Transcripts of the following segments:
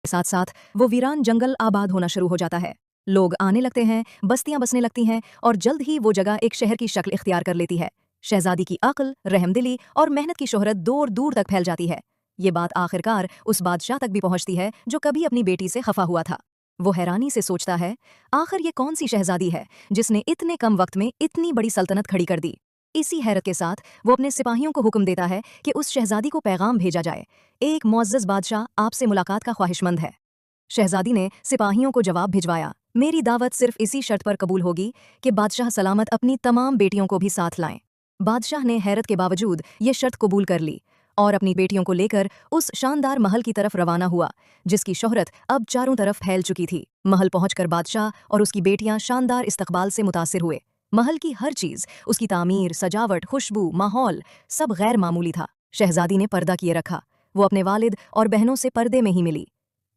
साथ साथ वो वीरान जंगल आबाद होना शुरू हो जाता है। लोग आने लगते हैं, बस्तियां बसने लगती हैं और जल्द ही वो जगह एक शहर की शक्ल इख्तियार कर लेती है। शहजादी की अक्ल, रहमदिली और मेहनत की शोहरत दूर दूर तक फैल जाती है। ये बात आखिरकार उस बादशाह तक भी पहुंचती है जो कभी अपनी बेटी से खफा हुआ था। वो हैरानी से सोचता है, आखिर ये कौन सी शहजादी है जिसने इतने कम वक्त में इतनी बड़ी सल्तनत खड़ी कर दी। इसी हैरत के साथ वो अपने सिपाहियों को हुक्म देता है कि उस शहजादी को पैगाम भेजा जाए, एक मुअज़्ज़ज़ बादशाह आपसे मुलाकात का ख्वाहिशमंद है। शहजादी ने सिपाहियों को जवाब भिजवाया, मेरी दावत सिर्फ इसी शर्त पर कबूल होगी कि बादशाह सलामत अपनी तमाम बेटियों को भी साथ लाएं। बादशाह ने हैरत के बावजूद ये शर्त कबूल कर ली और अपनी बेटियों को लेकर उस शानदार महल की तरफ रवाना हुआ जिसकी शोहरत अब चारों तरफ फैल चुकी थी। महल पहुंचकर बादशाह और उसकी बेटियां शानदार इस्तकबाल से मुतासिर हुए। महल की हर चीज, उसकी तामीर, सजावट, खुशबू, माहौल सब गैर मामूली था। शहजादी ने पर्दा किए रखा। वो अपने वालिद और बहनों से पर्दे में ही मिली।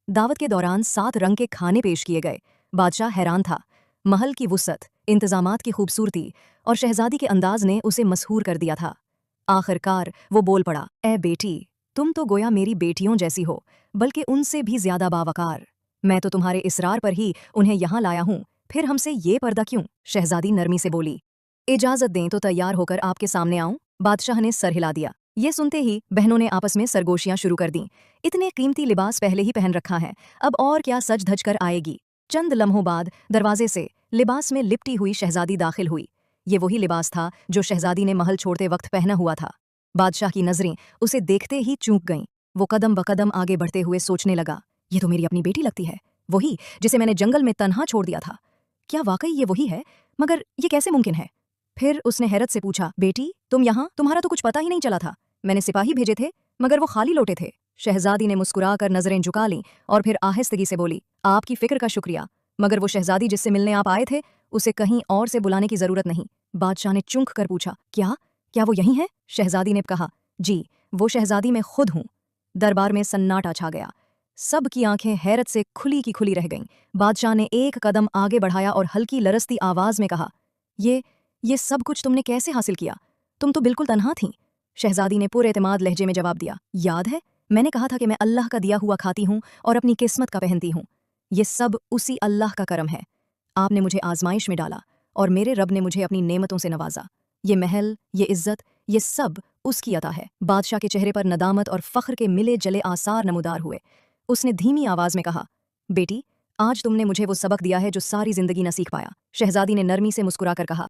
दावत के दौरान 7 रंग के खाने पेश किए गए। बादशाह हैरान था। महल की वुसअत, इंतजामात की खूबसूरती और शहजादी के अंदाज ने उसे मसहूर कर दिया था। आखिरकार वो बोल पड़ा, ए बेटी, तुम तो गोया मेरी बेटियों जैसी हो, बल्कि उनसे भी ज्यादा बावकार। मैं तो तुम्हारे इसरार पर ही उन्हें यहाँ लाया हूँ, फिर हमसे ये पर्दा क्यों? शहजादी नरमी से बोली, इजाजत दें तो तैयार होकर आपके सामने आऊं? बादशाह ने सर हिला दिया। ये सुनते ही बहनों ने आपस में सरगोशियां शुरू कर दीं। इतने कीमती लिबास पहले ही पहन रखा है, अब और क्या सज धज कर आएगी। चंद लम्हों बाद दरवाजे से लिबास में लिपटी हुई शहजादी दाखिल हुई। ये वही लिबास था जो शहजादी ने महल छोड़ते वक्त पहना हुआ था। बादशाह की नजरें उसे देखते ही चूक गईं। वो कदम ब कदम आगे बढ़ते हुए सोचने लगा, ये तो मेरी अपनी बेटी लगती है, वही जिसे मैंने जंगल में तन्हा छोड़ दिया था। क्या वाकई ये वही है? मगर ये कैसे मुमकिन है? फिर उसने हैरत से पूछा, बेटी, तुम यहाँ? तुम्हारा तो कुछ पता ही नहीं चला था। मैंने सिपाही भेजे थे, मगर वो खाली लौटे थे। शहजादी ने मुस्कुराकर नजरें झुका लीं और फिर आहिस्तगी से बोली, आपकी फिक्र का शुक्रिया, मगर वो शहजादी जिससे मिलने आप आए थे, उसे कहीं और से बुलाने की जरूरत नहीं। बादशाह ने चूंक कर पूछा, क्या क्या वो यही है? शहजादी ने कहा, जी, वो शहजादी मैं खुद हूँ। दरबार में सन्नाटा छा गया। सब की आंखें हैरत से खुली की खुली रह गईं। बादशाह ने एक कदम आगे बढ़ाया और हल्की लरसती आवाज में कहा, ये सब कुछ तुमने कैसे हासिल किया? तुम तो बिल्कुल तन्हा थीं। शहजादी ने पूरे एतमाद लहजे में जवाब दिया, याद है, मैंने कहा था कि मैं अल्लाह का दिया हुआ खाती हूँ और अपनी किस्मत का पहनती हूँ। ये सब उसी अल्लाह का करम है। आपने मुझे आजमाइश में डाला और मेरे रब ने मुझे अपनी नेमतों से नवाजा। ये महल, ये इज्जत, ये सब उसकी अता है। बादशाह के चेहरे पर नदामत और फख्र के मिले जले आसार नमूदार हुए। उसने धीमी आवाज में कहा, बेटी, आज तुमने मुझे वो सबक दिया है जो सारी जिंदगी न सीख पाया। शहजादी ने नरमी से मुस्कुराकर कहा,